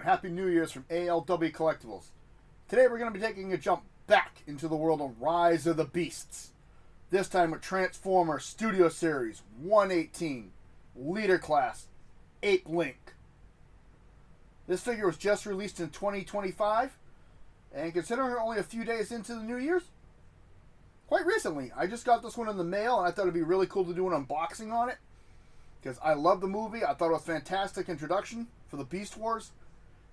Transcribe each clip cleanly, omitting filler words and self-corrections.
Happy New Year's from ALW Collectibles. Today we're going to be taking a jump back into the world of Rise of the Beasts. This time with Transformer Studio Series 118, Leader Class, Apelinq. This figure was just released in 2025, and considering we're only a few days into the New Year's, quite recently. I just got this one in the mail, and I thought it'd be really cool to do an unboxing on it, because I love the movie. I thought it was a fantastic introduction for the Beast Wars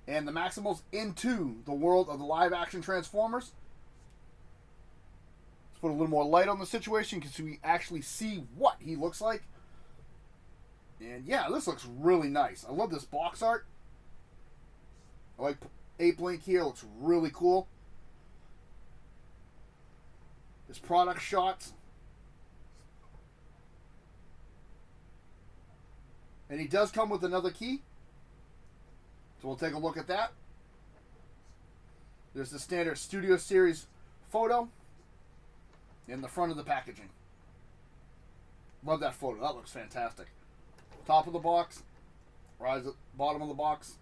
and the Maximals into the world of the live-action Transformers. Let's put a little more light on the situation because we actually see what he looks like. And yeah, this looks really nice. I love this box art. I like Apelinq here. It looks really cool. His product shots. And he does come with another key. So we'll take a look at that. There's the standard Studio Series photo in the front of the packaging. Love that photo. That looks fantastic. Top of the box, bottom of the box.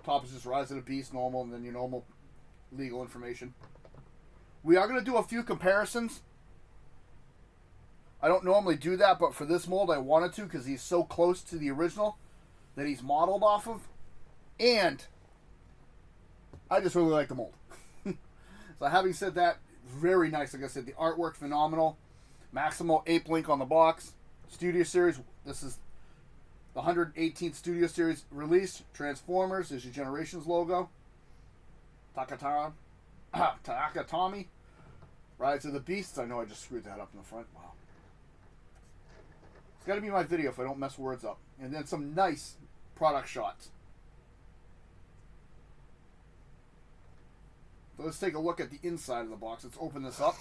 Top is just Rise of the Beast, normal, and then your normal legal information. We are going to do a few comparisons. I don't normally do that, but for this mold I wanted to because he's so close to the original that he's modeled off of. And I just really like the mold. So having said that, very nice. Like I said, the artwork phenomenal. Maximal Apelinq on the box. Studio Series. This is the 118th Studio Series release. Transformers. There's your Generations logo. Takatomi. Rise of the Beasts. I know I just screwed that up in the front. Wow. It's got to be my video if I don't mess words up. And then some nice product shots. So let's take a look at the inside of the box. Let's open this up.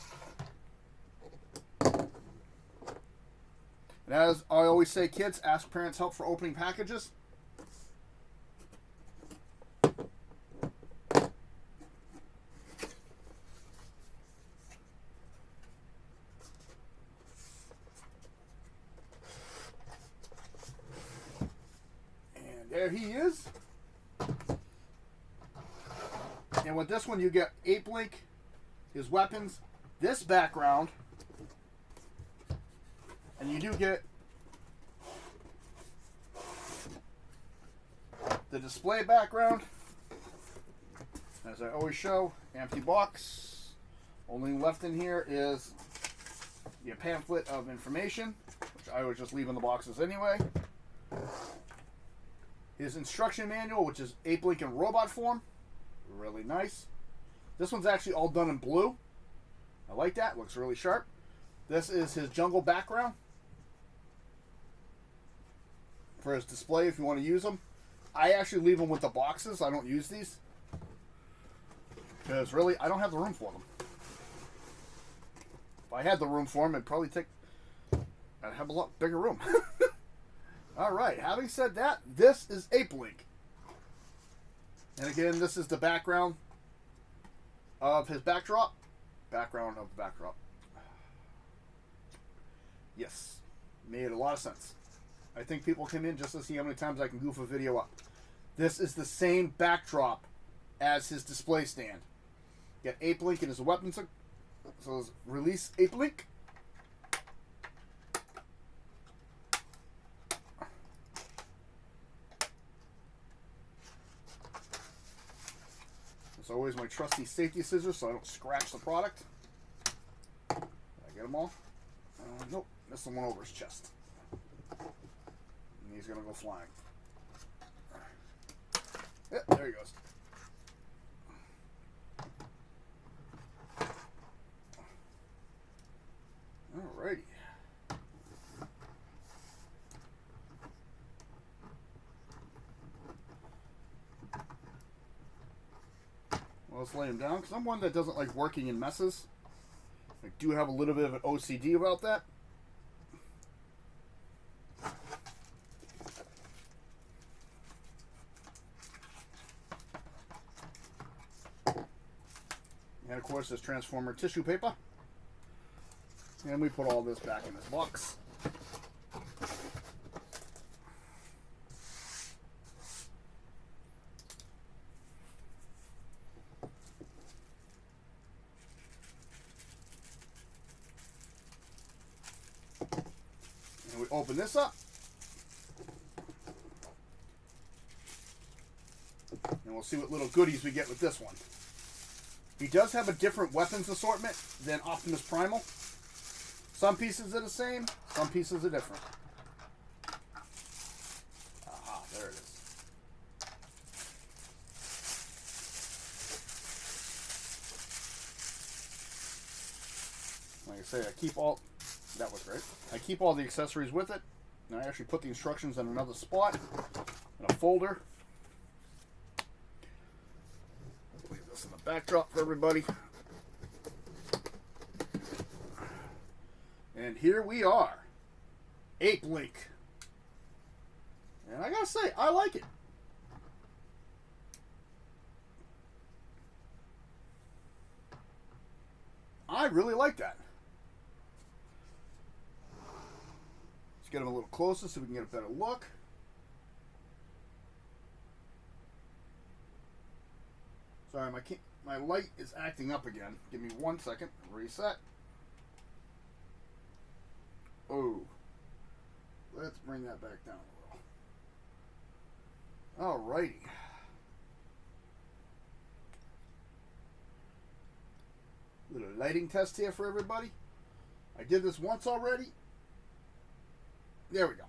And as I always say, kids, ask parents' help for opening packages. And there he is. And with this one, you get Apelinq, his weapons, this background, and you do get the display background. As I always show, empty box. Only left in here is your pamphlet of information, which I always just leave in the boxes anyway. His instruction manual, which is Apelinq in robot form. Really nice. This one's actually all done in blue. I like that. Looks really sharp. This is his jungle background for his display if you want to use them. I actually leave them with the boxes. I don't use these because really I don't have the room for them. If I had the room for them, I'd have a lot bigger room. All right. Having said that, this is Apelinq. And again, this is the background of his backdrop. Background of the backdrop. Yes. Made a lot of sense. I think people come in just to see how many times I can goof a video up. This is the same backdrop as his display stand. Got Apelinq in his weapons. So let's release Apelinq. As always, my trusty safety scissors so I don't scratch the product. Did I get them all? Nope, missed the one over his chest. And he's going to go flying. Yep, there he goes. Alrighty. Let's lay him down because I'm one that doesn't like working in messes. I do have a little bit of an OCD about that. And of course, there's Transformer tissue paper. And we put all this back in this box. open this up. And we'll see what little goodies we get with this one. He does have a different weapons assortment than Optimus Primal. Some pieces are the same, some pieces are different. Aha, there it is. Like I say, I keep all... That was great. I keep all the accessories with it. And I actually put the instructions in another spot. In a folder. Leave this in the backdrop for everybody. And here we are. Apelinq. And I gotta say, I like it. I really like that. Let's get him a little closer so we can get a better look. Sorry, my light is acting up again. Give me 1 second. Reset. Oh. Let's bring that back down a little. Alrighty. Little lighting test here for everybody. I did this once already. There we go.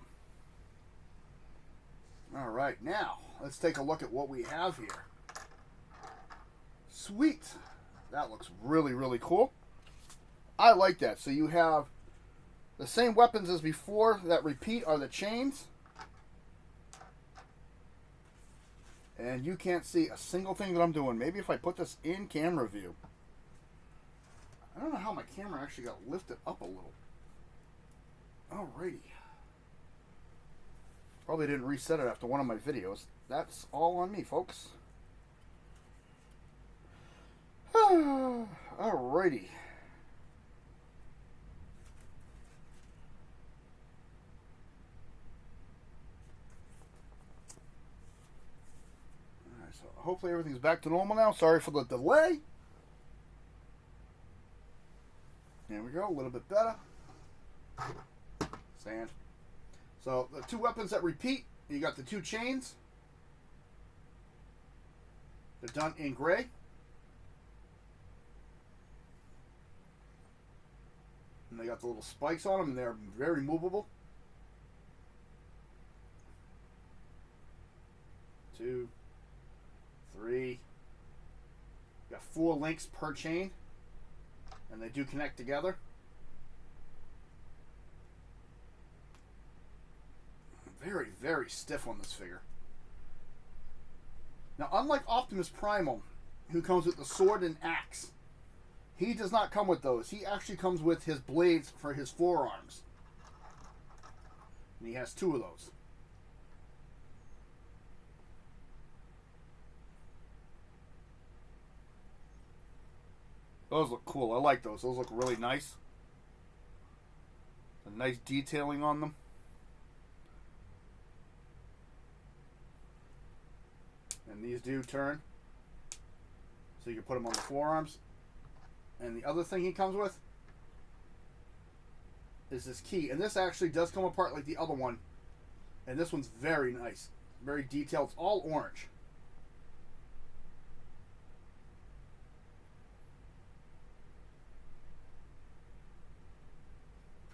Alright, now let's take a look at what we have here. Sweet. That looks really, really cool. I like that. So you have the same weapons as before that repeat are the chains. And you can't see a single thing that I'm doing. Maybe if I put this in camera view. I don't know how my camera actually got lifted up a little. Alrighty. Probably didn't reset it after one of my videos. That's all on me, folks. Alrighty. Alright, so hopefully everything's back to normal now. Sorry for the delay. There we go, a little bit better. Sand. So the two weapons that repeat, you got the two chains. They're done in gray. And they got the little spikes on them, and they're very movable. 2, 3. Got 4 links per chain. And they do connect together. Very, very stiff on this figure. Now, unlike Optimus Primal, who comes with the sword and axe, he does not come with those. He actually comes with his blades for his forearms. And he has 2 of those. Those look cool. I like those. Those look really nice. A nice detailing on them. And these do turn. So you can put them on the forearms. And the other thing he comes with is this key. And this actually does come apart like the other one. And this one's very nice. Very detailed. It's all orange.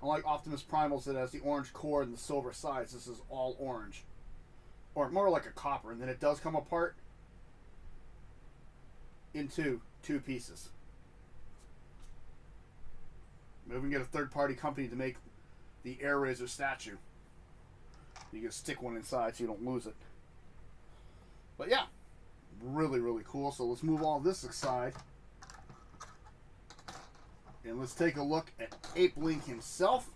Unlike Optimus Primal's that has the orange core and the silver sides, this is all orange. Or more like a copper. And then it does come apart into 2 pieces. Maybe we can get a third-party company to make the Air Razor statue. You can stick one inside so you don't lose it. But yeah, really, really cool. So let's move all this aside. And let's take a look at Apelinq himself.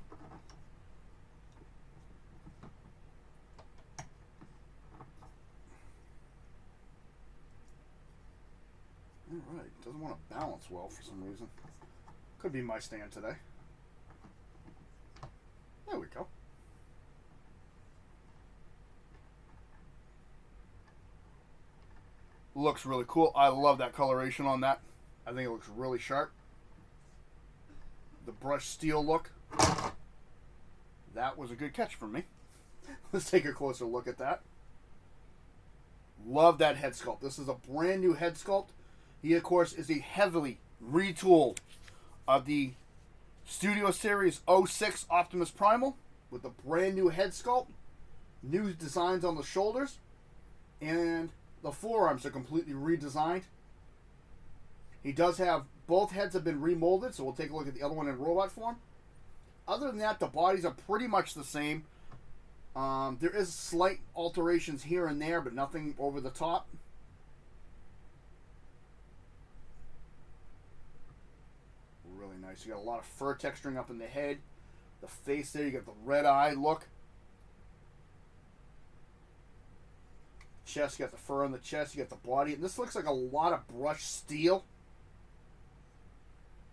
Alright, doesn't want to balance well for some reason. Could be my stand today. There we go. Looks really cool. I love that coloration on that. I think it looks really sharp. The brushed steel look. That was a good catch from me. Let's take a closer look at that. Love that head sculpt. This is a brand new head sculpt. He, of course, is a heavily retool of the Studio Series 06 Optimus Primal with a brand new head sculpt, new designs on the shoulders, and the forearms are completely redesigned. He does have, both heads have been remolded, so we'll take a look at the other one in robot form. Other than that, the bodies are pretty much the same. There is slight alterations here and there, but nothing over the top. Really nice. You got a lot of fur texturing up in the head. The face there, you got the red eye look. Chest, you got the fur on the chest, you got the body. And this looks like a lot of brushed steel.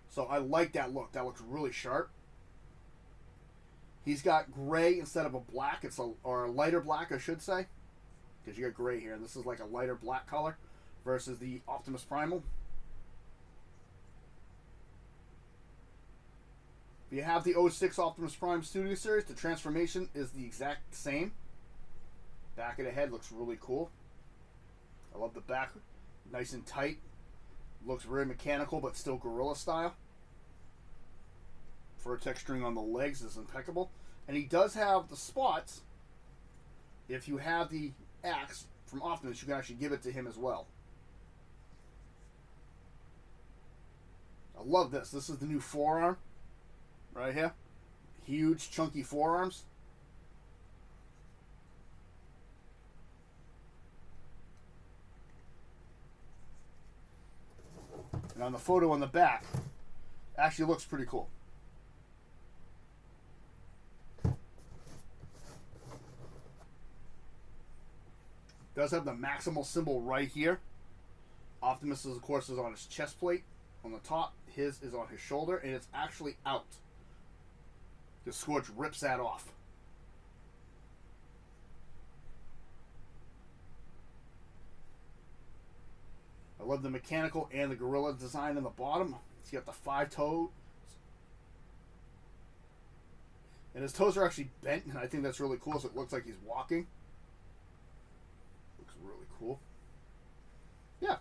So I like that look. That looks really sharp. He's got gray instead of a black. It's or a lighter black, I should say. Because you got gray here. This is like a lighter black color versus the Optimus Primal. If you have the 06 Optimus Prime Studio Series, the transformation is the exact same. Back of the head looks really cool. I love the back. Nice and tight. Looks very mechanical, but still gorilla style. Fur texturing on the legs is impeccable. And he does have the spots. If you have the axe from Optimus, you can actually give it to him as well. I love this. This is the new forearm. Right here. Huge, chunky forearms. And on the photo on the back, actually looks pretty cool. Does have the maximal symbol right here. Optimus, of course, is on his chest plate on the top. His is on his shoulder, and it's actually out. The Scorch rips that off. I love the mechanical and the gorilla design in the bottom. He's got the 5 toes. And his toes are actually bent, and I think that's really cool, so it looks like he's walking. Looks really cool. Yeah.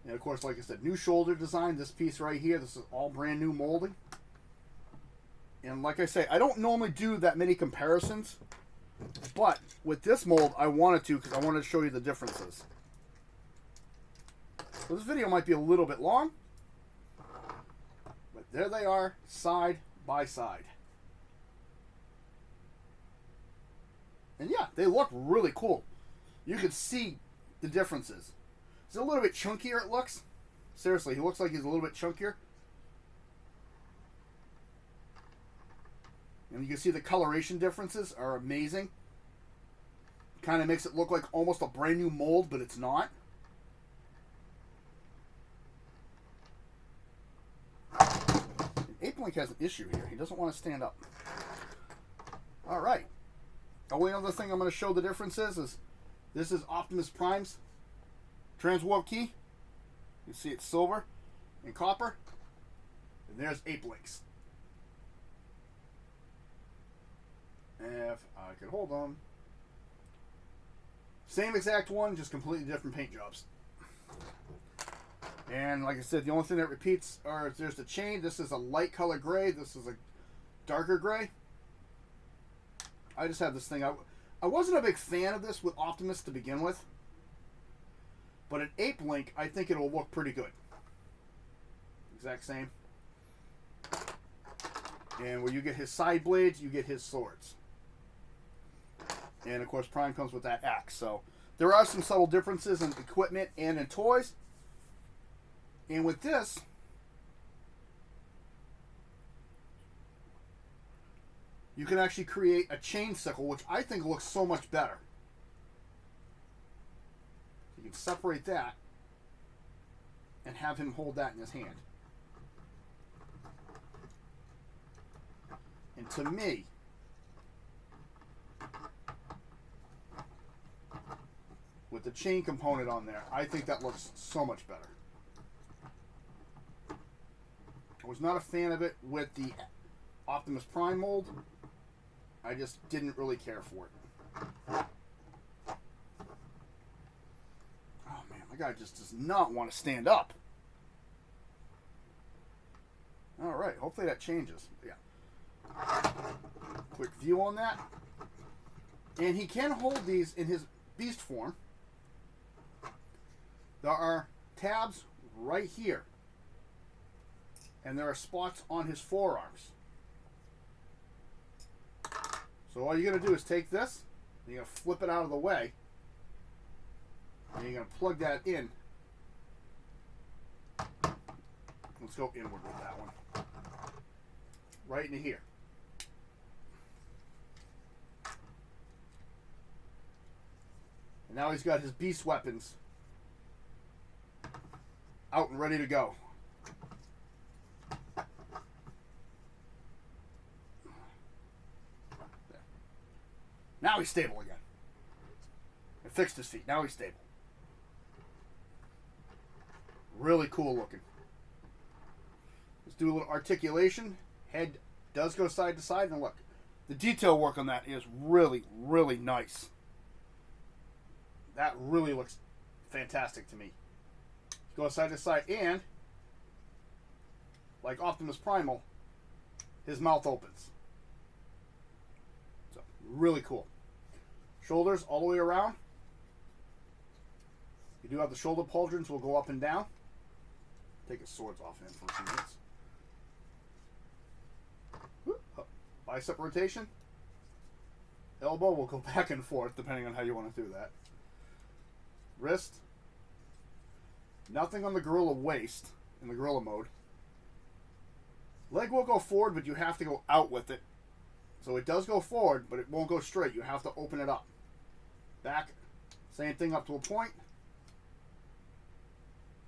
And of course, like I said, new shoulder design. This piece right here, this is all brand new molding. And like I say, I don't normally do that many comparisons. But with this mold, I wanted to because I wanted to show you the differences. So this video might be a little bit long. But there they are, side by side. And yeah, they look really cool. You can see the differences. He's a little bit chunkier, it looks. Seriously, he looks like he's a little bit chunkier. And you can see the coloration differences are amazing. Kind of makes it look like almost a brand new mold, but it's not. And Apelinq has an issue here. He doesn't want to stand up. Alright. The only other thing I'm going to show the differences is this is Optimus Prime's transwarp key. You see it's silver and copper. And there's Apelinq's. If I could hold on. Same exact one, just completely different paint jobs. And like I said, the only thing that repeats are there's the chain. This is a light color gray. This is a darker gray. I just have this thing. I wasn't a big fan of this with Optimus to begin with. But at Apelinq, I think it'll look pretty good. Exact same. And where you get his side blades, you get his swords. And of course, Prime comes with that axe. So there are some subtle differences in equipment and in toys. And with this, you can actually create a chain sickle, which I think looks so much better. You can separate that and have him hold that in his hand. And to me, with the chain component on there, I think that looks so much better. I was not a fan of it with the Optimus Prime mold, I just didn't really care for it. Oh man, my guy just does not want to stand up. Alright, hopefully that changes. Yeah. Quick view on that. And he can hold these in his beast form. There are tabs right here. And there are spots on his forearms. So all you're going to do is take this, and you're going to flip it out of the way, and you're going to plug that in. Let's go inward with that one. Right into here. And now he's got his beast weapons out and ready to go. There. Now he's stable again. It fixed his feet. Now he's stable. Really cool looking. Let's do a little articulation. Head does go side to side. And look, the detail work on that is really, really nice. That really looks fantastic to me. Go side to side, and like Optimus Primal, his mouth opens. So, really cool. Shoulders all the way around. You do have the shoulder pauldrons will go up and down. Take his swords off him for a few minutes. Bicep rotation. Elbow will go back and forth depending on how you want to do that. Wrist. Nothing on the gorilla waist in the gorilla mode. Leg will go forward, but you have to go out with it. So it does go forward, but it won't go straight. You have to open it up. Back, same thing up to a point.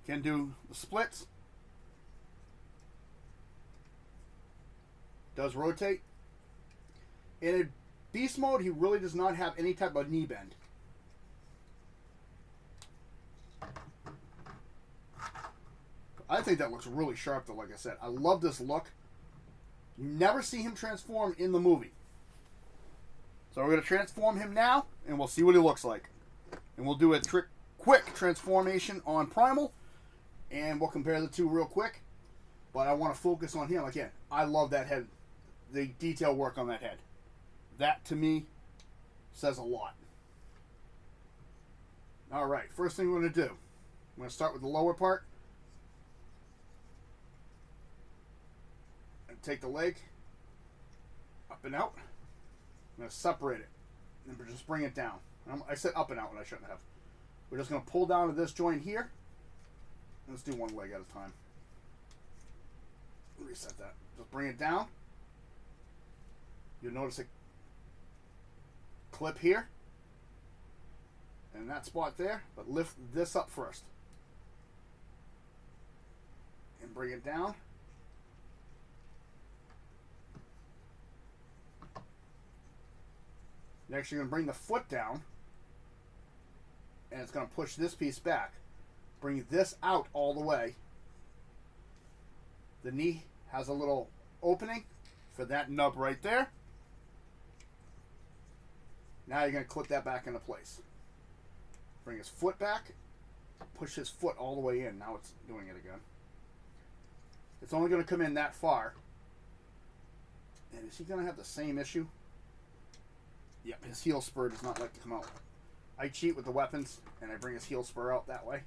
Can do the splits. Does rotate. In a beast mode, he really does not have any type of knee bend. I think that looks really sharp, though, like I said. I love this look. You never see him transform in the movie. So we're going to transform him now, and we'll see what he looks like. And we'll do a quick transformation on Primal, and we'll compare the two real quick. But I want to focus on him. Again, I love that head. The detail work on that head. That, to me, says a lot. Alright, first thing we're going to do. I'm going to start with the lower part. And take the leg up and out. I'm going to separate it. And just bring it down. I said up and out when I shouldn't have. We're just going to pull down to this joint here. Let's do one leg at a time. Reset that. Just bring it down. You'll notice a clip here. And that spot there. But lift this up first. And bring it down. Next, you're going to bring the foot down. And it's going to push this piece back. Bring this out all the way. The knee has a little opening for that nub right there. Now you're going to clip that back into place. Bring his foot back. Push his foot all the way in. Now it's doing it again. It's only going to come in that far. And is he going to have the same issue? Yep, his heel spur does not like to come out. I cheat with the weapons, and I bring his heel spur out that way.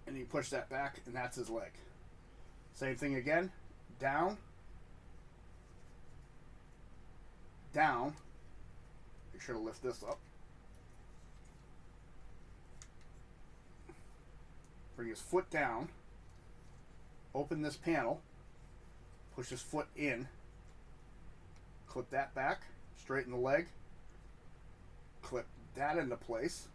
And you push that back, and that's his leg. Same thing again. Down. Down. Make sure to lift this up. Bring his foot down. Open this panel. Push his foot in. Clip that back. Straighten the leg. Clip that into place.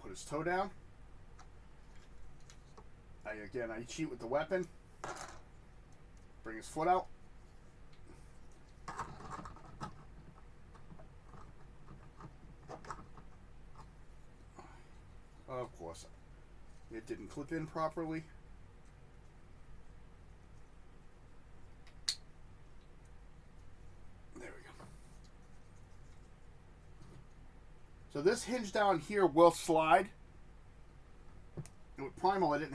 Put his toe down. I cheat with the weapon. Bring his foot out. didn't clip in properly. There we go. So this hinge down here will slide. And with Primal, I didn't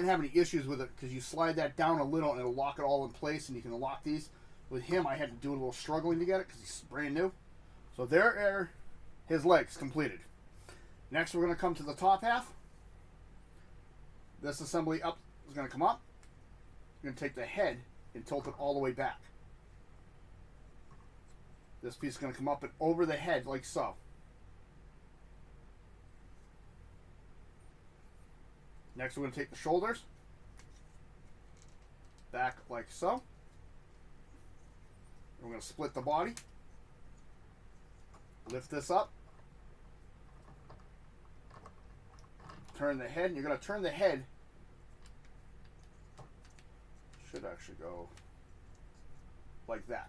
have any issues with it because you slide that down a little and it'll lock it all in place, and you can lock these. With him, I had to do a little struggling to get it because he's brand new. So there are his legs completed. Next, we're going to come to the top half. This assembly up is going to come up. You're going to take the head and tilt it all the way back. This piece is going to come up and over the head like so. Next, we're going to take the shoulders back like so. We're going to split the body. Lift this up. Turn the head, and you're going to turn the head. Should actually go like that.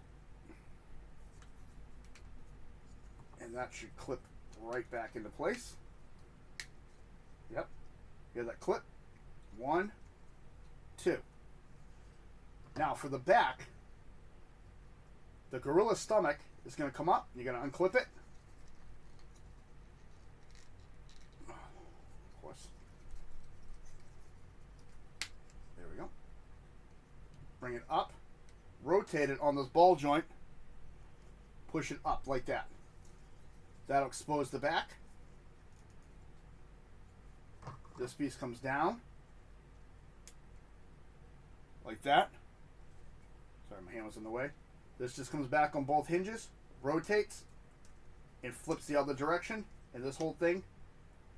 And that should clip right back into place. Yep. You have that clip. 1, 2. Now for the back, the gorilla's stomach is going to come up. You're going to unclip it. Of course. There we go. Bring it up. Rotate it on this ball joint. Push it up like that. That'll expose the back. This piece comes down. Like that. Sorry, my hand was in the way. This just comes back on both hinges, rotates, and flips the other direction. And this whole thing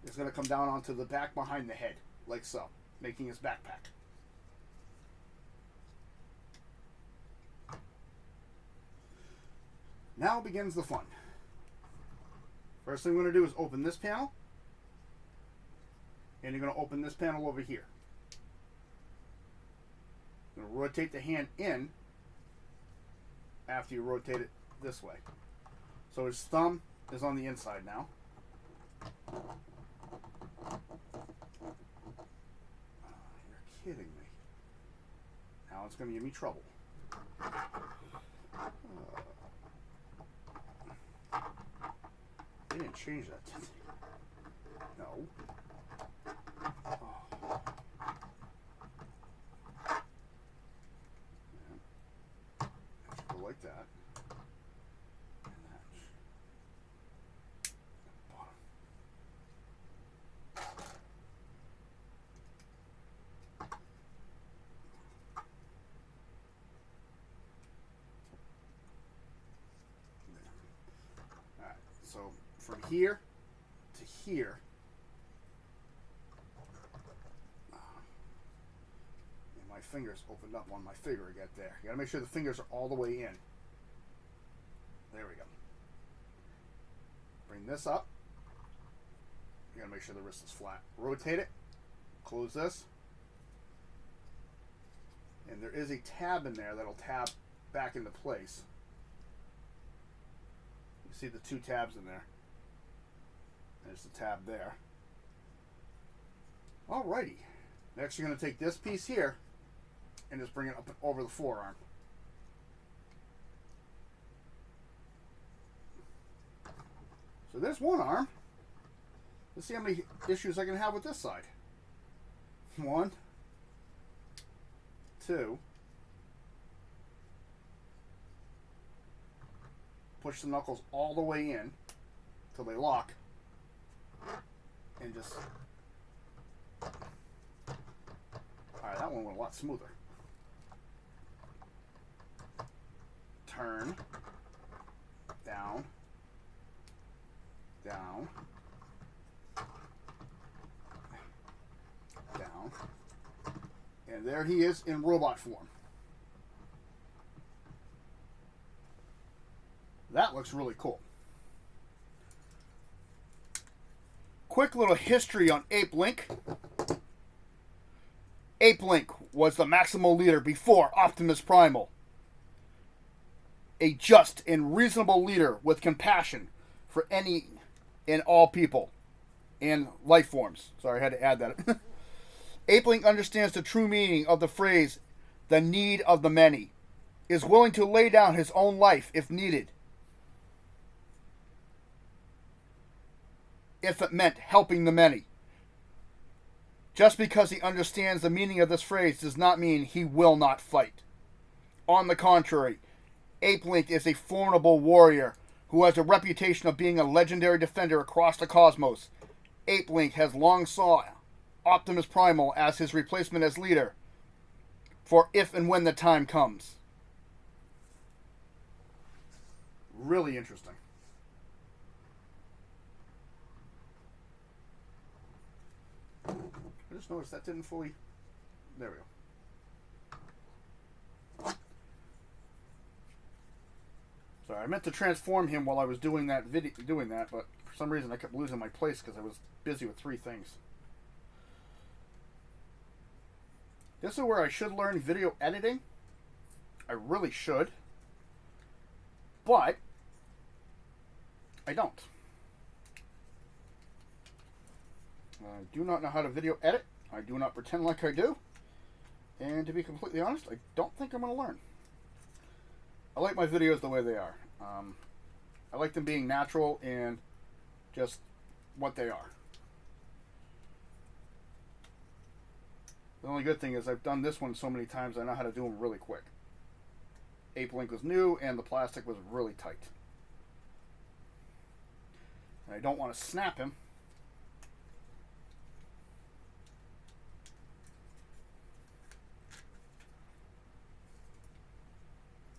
is going to come down onto the back behind the head, like so, making his backpack. Now begins the fun. First thing we're going to do is open this panel. And you're going to open this panel over here. You're going to rotate the hand in after you rotate it this way. So his thumb is on the inside now. You're kidding me. Now it's going to give me trouble. They didn't change that, did they? No. Oh. Yeah. That should go like that. And that bottom. There. Alright, so from here to here, and my fingers opened up on my finger to get there. You gotta make sure the fingers are all the way in. There we go. Bring this up. You gotta make sure the wrist is flat. Rotate it. Close this. And there is a tab in there that'll tab back into place. You see the 2 tabs in there. There's the tab there. Alrighty. Next, you're going to take this piece here and just bring it up over the forearm. So there's one arm. Let's see how many issues I can have with this side. 1, 2. Push the knuckles all the way in till they lock. And just... Alright, that one went a lot smoother. Turn. Down. Down. Down. And there he is in robot form. That looks really cool. Quick little history on Apelinq. Apelinq was the maximal leader before Optimus Primal. A just and reasonable leader with compassion for any and all people. and life forms. Sorry, I had to add that. Apelinq understands the true meaning of the phrase, the need of the many, is willing to lay down his own life if needed, if it meant helping the many. Just because he understands the meaning of this phrase does not mean he will not fight. On the contrary, Apelinq is a formidable warrior who has a reputation of being a legendary defender across the cosmos. Apelinq has long saw Optimus Primal as his replacement as leader for if and when the time comes. Really interesting. I just noticed that didn't fully... There we go. Sorry, I meant to transform him while I was doing that but for some reason I kept losing my place because I was busy with 3 things. This is where I should learn video editing. I really should. But I don't. I do not know how to video edit. I do not pretend like I do. And to be completely honest, I don't think I'm going to learn. I like my videos the way they are. I like them being natural and just what they are. The only good thing is I've done this one so many times I know how to do them really quick. Apelinq was new and the plastic was really tight. And I don't want to snap him.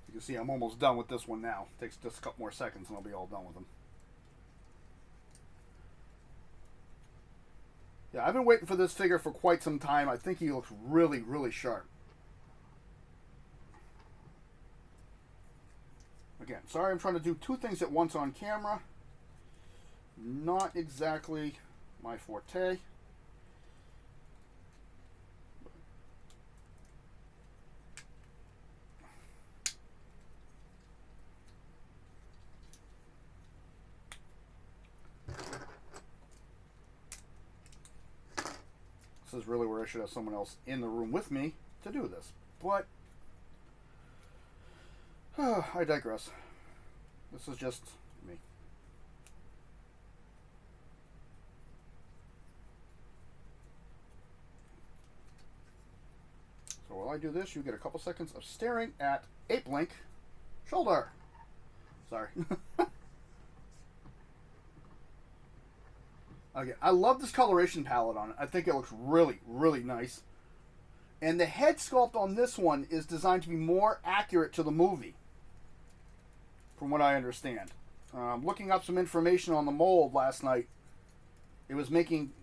You can see I'm almost done with this one now. It takes just a couple more seconds and I'll be all done with him. Yeah, I've been waiting for this figure for quite some time. I think he looks really, really sharp. Again, sorry I'm trying to do 2 things at once on camera. Not exactly my forte. This is really where I should have someone else in the room with me to do this. But I digress. This is just me. So while I do this, you get a couple seconds of staring at Apelinq shoulder. Sorry. Okay, I love this coloration palette on it. I think it looks really, really nice. And the head sculpt on this one is designed to be more accurate to the movie, from what I understand. Looking up some information on the mold last night, it was making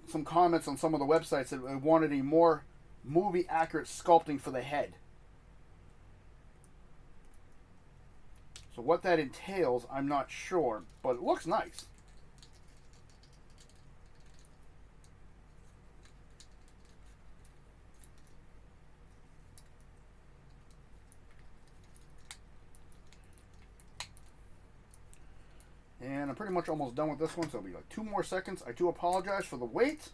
some comments on some of the websites that it wanted a more movie-accurate sculpting for the head. So what that entails, I'm not sure, but it looks nice. And I'm pretty much almost done with this one, so it'll be like 2 more seconds. I do apologize for the wait.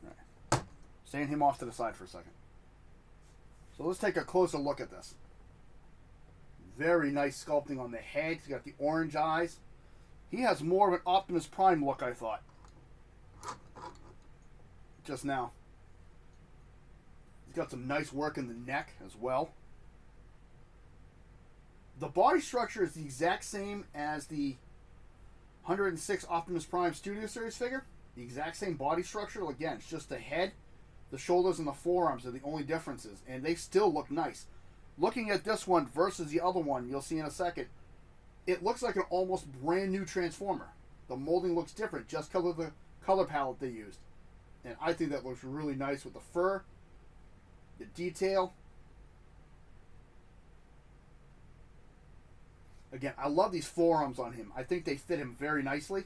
Right. Staying him off to the side for a second. So let's take a closer look at this. Very nice sculpting on the head. He's got the orange eyes. He has more of an Optimus Prime look, I thought. Just now. He's got some nice work in the neck as well. The body structure is the exact same as the 106 Optimus Prime Studio Series figure. The exact same body structure. Again, it's just the head, the shoulders, and the forearms are the only differences. And they still look nice. Looking at this one versus the other one, you'll see in a second, it looks like an almost brand new Transformer. The molding looks different, just because of the color palette they used. And I think that looks really nice with the fur, the detail. Again, I love these forearms on him. I think they fit him very nicely.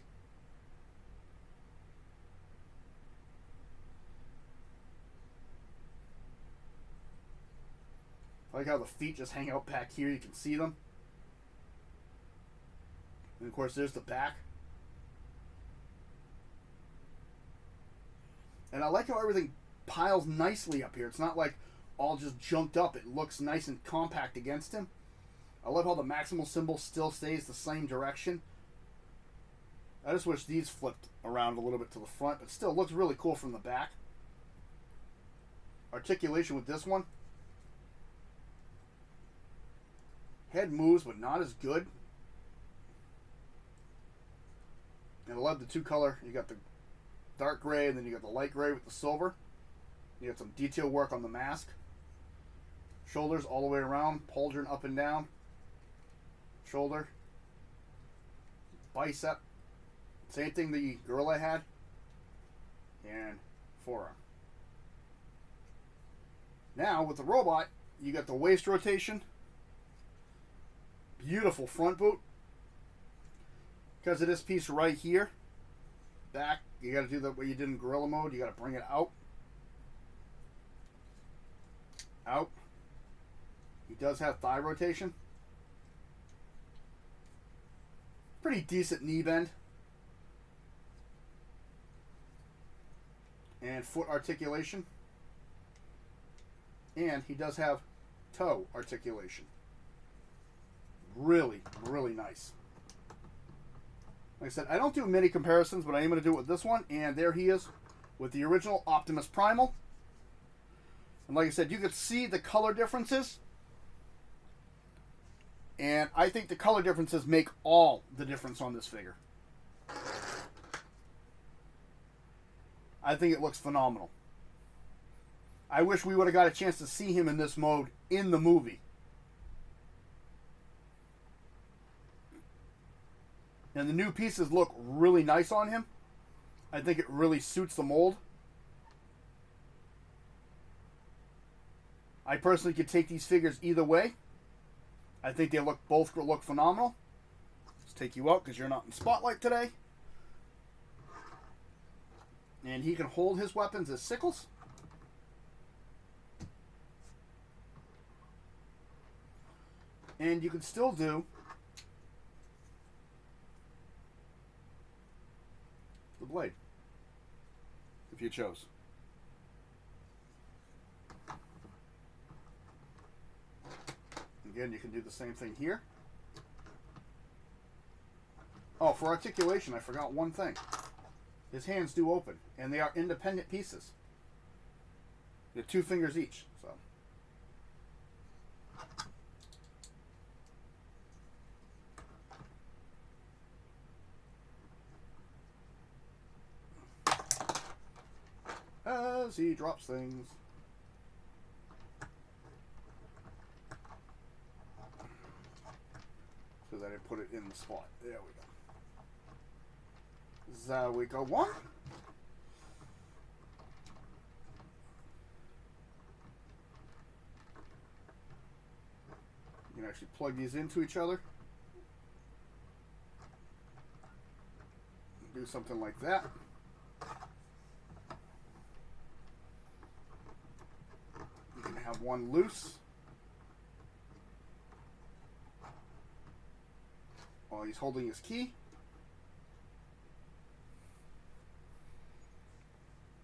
I like how the feet just hang out back here. You can see them. And of course, there's the back. And I like how everything piles nicely up here. It's not like all just junked up. It looks nice and compact against him. I love how the maximal symbol still stays the same direction. I just wish these flipped around a little bit to the front, but still looks really cool from the back. Articulation with this one. Head moves, but not as good. And I love the two color. You got the dark gray, and then you got the light gray with the silver. You got some detail work on the mask. Shoulders all the way around, pauldron up and down. Shoulder. Bicep. Same thing the gorilla had. And forearm. Now, with the robot, you got the waist rotation. Beautiful front boot. Because of this piece right here. Back, you got to do that what you did in gorilla mode. You got to bring it out. Out. He does have thigh rotation. Pretty decent knee bend. And foot articulation. And he does have toe articulation. Really, really nice. Like I said, I don't do many comparisons, but I am going to do it with this one. And there he is with the original Optimus Primal. And like I said, you could see the color differences. And I think the color differences make all the difference on this figure. I think it looks phenomenal. I wish we would have got a chance to see him in this mode in the movie. And the new pieces look really nice on him. I think it really suits the mold. I personally could take these figures either way. I think they both look phenomenal. Let's take you out because you're not in spotlight today. And he can hold his weapons as sickles. And you can still do the blade if you chose. Again, you can do the same thing here. Oh, for articulation, I forgot one thing. His hands do open, and they are independent pieces. They're 2 fingers each, so. As he drops things. Because I didn't put it in the spot. There we go. There we go. One. You can actually plug these into each other. Do something like that. You can have one loose. While he's holding his key.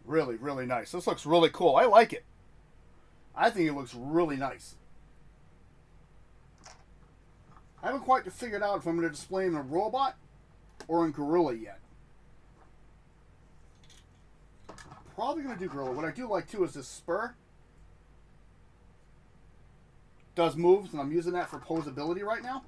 Really, really nice. This looks really cool. I like it. I think it looks really nice. I haven't quite figured out if I'm going to display him in a robot or in gorilla yet. Probably going to do gorilla. What I do like too is this spur. Does moves, and I'm using that for posability right now.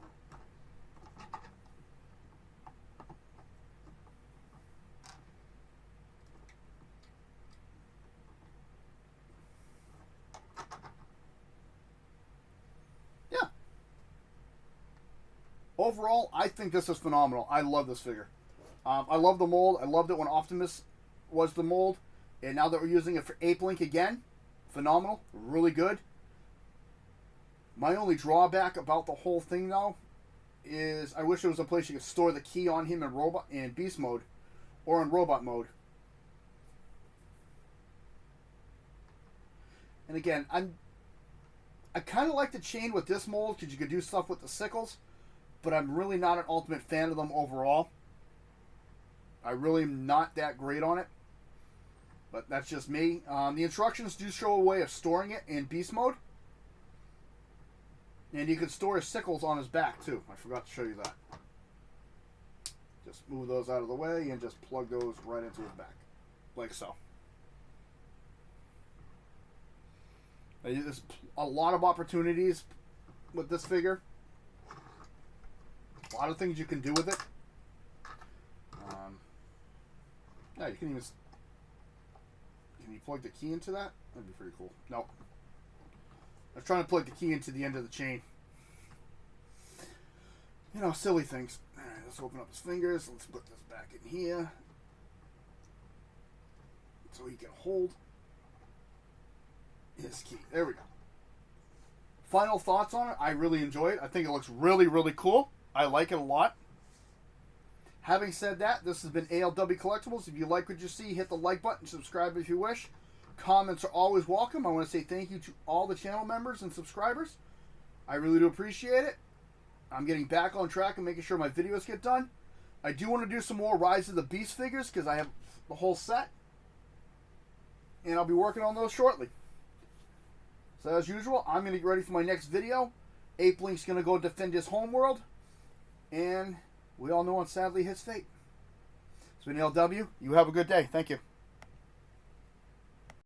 Overall, I think this is phenomenal. I love this figure. I love the mold. I loved it when Optimus was the mold. And now that we're using it for Apelinq again, phenomenal. Really good. My only drawback about the whole thing, though, is I wish there was a place you could store the key on him in Beast mode or in Robot mode. And again, I kind of like the chain with this mold because you could do stuff with the sickles. But I'm really not an ultimate fan of them overall. I really am not that great on it. But that's just me. The instructions do show a way of storing it in beast mode. And you can store his sickles on his back too. I forgot to show you that. Just move those out of the way and just plug those right into his back. Like so. There's a lot of opportunities with this figure. A lot of things you can do with it. Yeah, you can even... Can you plug the key into that? That'd be pretty cool. Nope. I was trying to plug the key into the end of the chain. You know, silly things. Alright, let's open up his fingers. Let's put this back in here. So he can hold his key. There we go. Final thoughts on it. I really enjoy it. I think it looks really, really cool. I like it a lot. Having said that, this has been ALW Collectibles. If you like what you see, hit the like button, subscribe if you wish. Comments are always welcome. I want to say thank you to all the channel members and subscribers. I really do appreciate it. I'm getting back on track and making sure my videos get done. I do want to do some more Rise of the Beast figures because I have the whole set. And I'll be working on those shortly. So as usual, I'm going to get ready for my next video. Apelink's going to go defend his homeworld. And we all know, sadly, his fate. It's been LW. You have a good day. Thank you.